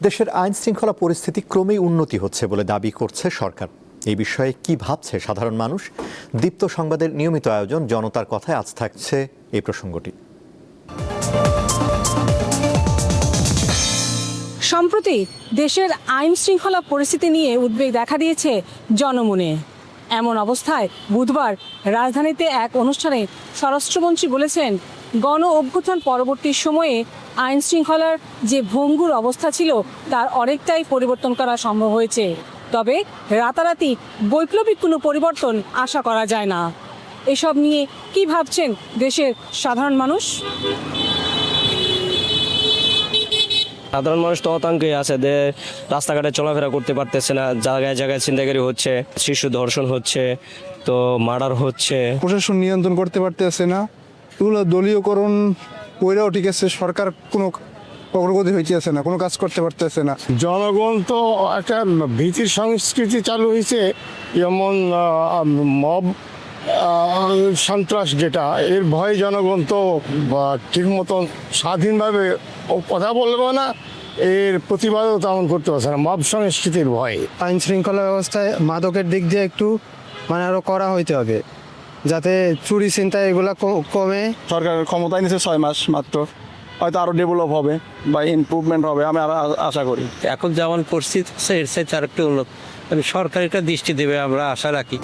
দেশের আইন শৃঙ্খলা পরিস্থিতি ক্রমেই উন্নতি হচ্ছে বলে দাবি করছে সরকার। এই বিষয়ে কি ভাবছে সাধারণ মানুষ? দীপ্ত সংবাদের নিয়মিত আয়োজন জনতার কথায় আজ থাকছে এই প্রসঙ্গটি। সম্প্রতি দেশের আইন শৃঙ্খলা পরিস্থিতি নিয়ে উদ্বেগ দেখা দিয়েছে জনমনে। এমন অবস্থায় বুধবার রাজধানীতে এক অনুষ্ঠানে স্বরাষ্ট্রমন্ত্রী বলেছেন, গণ অভ্যুত্থান পরবর্তী সময়ে আইন শৃঙ্খলার যে ভঙ্গুর অবস্থা ছিল তার অনেকটাই পরিবর্তন করা সম্ভব হয়েছে। তবে রাতারাতি বৈপ্লবিক কোনো পরিবর্তন আশা করা যায় না। এসব নিয়ে কি ভাবছেন দেশের সাধারণ মানুষ? সাধারণ মানুষ তো আতঙ্কে আছে, রাস্তাঘাটে চলাফেরা করতে পারতেছে না, জায়গায় জায়গায় ছিনতাইকারী হচ্ছে, শিশু ধর্ষণ হচ্ছে, তো মার্ডার হচ্ছে। প্রশাসন নিয়ন্ত্রণ করতে পারতেছে না, এগুলো দলীয়করণ ওইরাও ঠিক আছে, সরকার কোনো অগ্রগতি হইতেছে না, কোনো কাজ করতে পারতেছে না। জনগণ তো একটা ভীতির সংস্কৃতি চালু হয়েছে, যেমন মব সন্ত্রাস, যেটা এর ভয়ে জনগণ তো ঠিক মতন স্বাধীনভাবে কথা বলবো না, এর প্রতিবাদও তেমন করতে পারছে না, মব সংস্কৃতির ভয়ে। আইন শৃঙ্খলা ব্যবস্থায় মাদকের দিক দিয়ে একটু আরও করা হইতে হবে, যাতে চুরি ছিনতাই এগুলা কমে। সরকারের ক্ষমতায় নিচ্ছে 6 মাস মাত্র, হয়তো আরও ডেভেলপ হবে বা ইমপ্রুভমেন্ট হবে, আমি আশা করি। এখন যেমন পরিস্থিতি এর সাথে আর একটু উন্নত, সরকার একটা দৃষ্টি দেবে আমরা আশা রাখি।